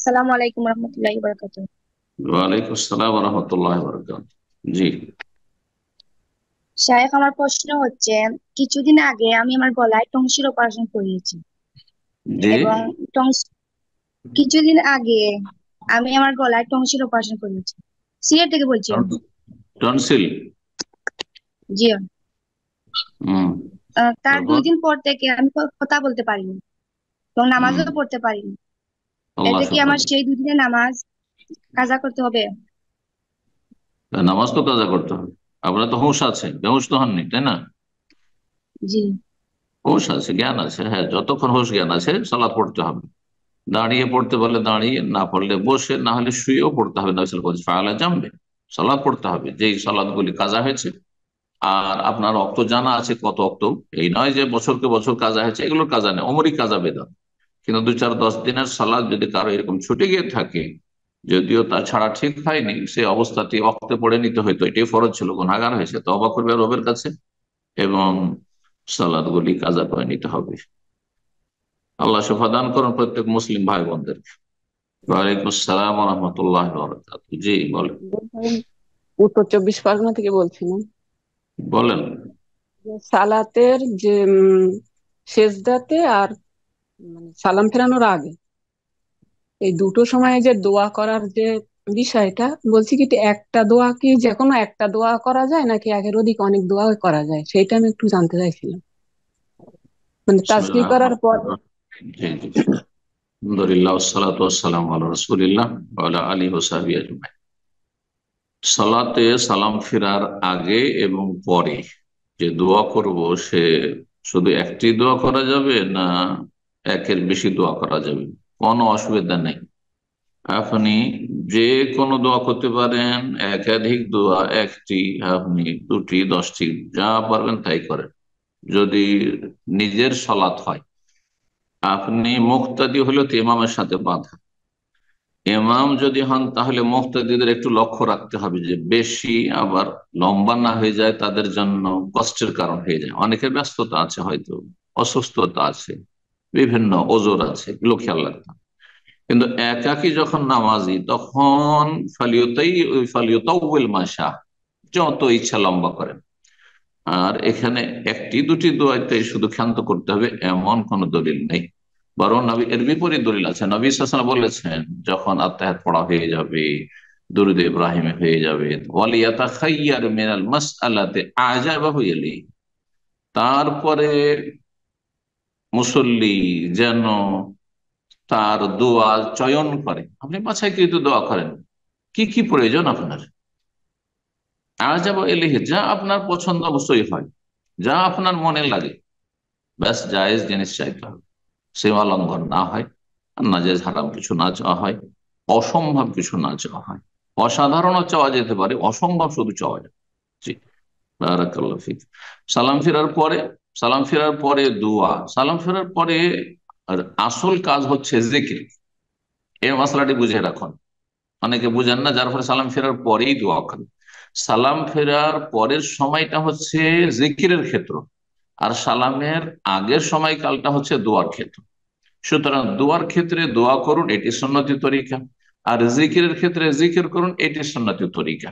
আসসালামু আলাইকুম রহমতুল্লাহি বারাকাতুহু। ওয়ালাইকুম আসসালাম রহমতুল্লাহ বরকাত। জি। শায়েখ, আমার প্রশ্ন হচ্ছে, কিছুদিন আগে আমি আমার গলায় টংসিল অপারেশন করিয়েছি জি। এবং টংস কিছুদিন আগে আমি আমার গলায় টংসিল অপারেশন করিয়েছি। সিলেট থেকে বলছি আমি। টনসিল। জি। হুম। তার তারপর 2 দিন পর থেকে আমি কথা বলতে পারিনি এবং হুম। নামাজও পড়তে পারিনি। আল্লাহ এটা কি শোনা আমার যায়। সেই 2 দিনের নামাজ কাজা করতে হবে? নামাজ তো কাজা করতে হবে। আপনার তো হুঁশ আছে, বেহুশ তো হননি, তাই না? জি। হুঁশ আছে, জ্ঞান আছে। হ্যাঁ, যতক্ষণ হুঁশ জ্ঞান আছে সালাত পড়তে হবে। দাঁড়িয়ে পড়তে পারলে দাঁড়িয়ে, না পড়লে বসে, না হলে শুয়েও পড়তে হবে। ফাআলা জামবে সালাত পড়তে হবে, যেই সালাদ গুলি কাজা হয়েছে। আর আপনার অক্ত জানা আছে কত অক্ত। এই নয় যে বছরকে বছর কাজা হয়েছে, এগুলোর কাজা নেই, অমরই কাজা বেদা। কিন্তু 2 4 10 দিনের সালাদ যদি কারো এরকম ছুটে গিয়ে থাকে, যদিও তা ছাড়া ঠিক হয়নি, সে অবস্থাতে অক্তে পড়ে নিতে হইতো, এটাই ফরজ ছিল, গুনাহগার হয়েছে, তওবা করবে রবের কাছে এবং সালাদ গুলি কাজা করে নিতে হবে। আল্লাহ শফা দান করুন প্রত্যেক মুসলিম ভাই বোনদের। ওয়ালাইকুম আসসালাম রহমতুল্লাহ। জি বলেন। আমি উত্তর 24 পরগনা থেকে বলছিলাম বলেন। যে সালাতের যে সেজদাতে আর সালাম ফেরানোর আগে এই দুটো সময়ে যে দোয়া করার যে বিষয়টা, বলছি কি একটা দোয়া কি যে কোনো একটা দোয়া করা যায় নাকি একের অধিক অনেক দোয়া করা যায়, সেটা আমি একটু জানতে চাইছিলাম। মানে তাসবিহ বিসমিল্লাহির করার পর। রহমানির রহিম। জি জি। আলহামদুলিল্লাহ ওয়াসসালাতু ওয়াসসালামু আলা রাসূলিল্লাহ ওয়া আলা আলিহি ওয়া সাহবিহি আজমাইন। সালাতে সালাম ফেরার আগে এবং পরে যে দোয়া করব, সে শুধু একটি দোয়া করা যাবে না একের বেশি দোয়া করা যাবে? কোনো অসুবিধা নেই। আপনি যে কোনো দোয়া করতে পারেন, একাধিক দোয়া, একটি, আপনি দুটি, 10টি, যা পারবেন তাই করেন। যদি নিজের সালাত হয়, আপনি মুক্তাদি হলেও তো ইমামের সাথে বাঁধা। ইমাম যদি হন তাহলে মুক্তাদিদের একটু লক্ষ্য রাখতে হবে যে বেশি আবার লম্বা না হয়ে যায়, তাদের জন্য কষ্টের কারণ হয়ে যায়। অনেকের ব্যস্ততা আছে, হয়তো অসুস্থতা আছে, বিভিন্ন ওজোর আছে, এগুলো খেয়াল রাখতে হবে। কিন্তু একাকি যখন নামাজি, তখন ফালিয়তাউল মাশা, যত ইচ্ছা লম্বা করেন। আর এখানে একটি দুটি দোয়াতেই শুধু ক্ষান্ত করতে হবে এমন কোন দলিল নেই। বরং নবী এর বিপরীত দলিল আছে। নবী সাল্লাল্লাহু আলাইহি ওয়াসাল্লাম বলেছেন, যখন আত্তাহিয়াত পড়া হয়ে যাবে, দুরূদ ইব্রাহিমে হয়ে যাবে, ওয়ালিয়াতাখায়্যার মিনাল মাসআলাতি আজাবাহু ইলাইহি, তারপরে মুসল্লি যেন তার দোয়া চয়ন করে। আপনি বাছাইকৃত দোয়া করেন, কি কি প্রয়োজন আপনার, আজাবা ইলাইহি, যা আপনার পছন্দ অবশ্যই হয়, যা আপনার মনে লাগে, ব্যাস জায়েজ জিনিস চাইতে হবে। সীমা লঙ্ঘন না হয়, আর নাজায়েজ হারাম কিছু না চাওয়া হয়, অসম্ভব কিছু না চাওয়া হয়। অসাধারণও চাওয়া যেতে পারে, অসম্ভব শুধু চাওয়া যায়। জি। বারাকাল্লাহ ফিক। সালাম ফেরার পরে, সালাম ফেরার পরে দোয়া, সালাম ফেরার পরে আর আসল কাজ হচ্ছে জিকির। এই মশলাটি বুঝে রাখুন। অনেকে বুঝেন না, যার ফলে সালাম ফেরার পরেই দোয়া করেন। সালাম ফেরার পরের সময়টা হচ্ছে জিকিরের ক্ষেত্র, আর সালামের আগের সময়কালটা হচ্ছে দোয়ার ক্ষেত্র। সুতরাং দোয়ার ক্ষেত্রে দোয়া করুন, এটি সুন্নতি তরিকা। আর জিকিরের ক্ষেত্রে জিকির করুন, এটি সুন্নতি তরিকা।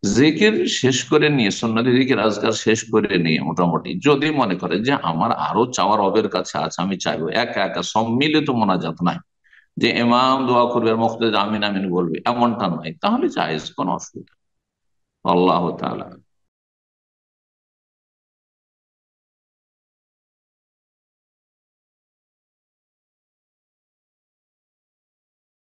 জিকির শেষ করে নিয়ে, সুন্নতি জিকির আজকার শেষ করে নিয়ে, মোটামুটি যদি মনে করে যে আমার আরো চাওয়ার রবের কাছে আছে, আমি চাইবো, একা একা সম্মিলিত মোনাজাত নাই যে ইমাম দোয়া করবে আর মুক্তাদি আমিন আমিন বলবে, এমনটা নয়, তাহলে জায়েজ, কোনো অসুবিধা নেই। আল্লাহ তাআলা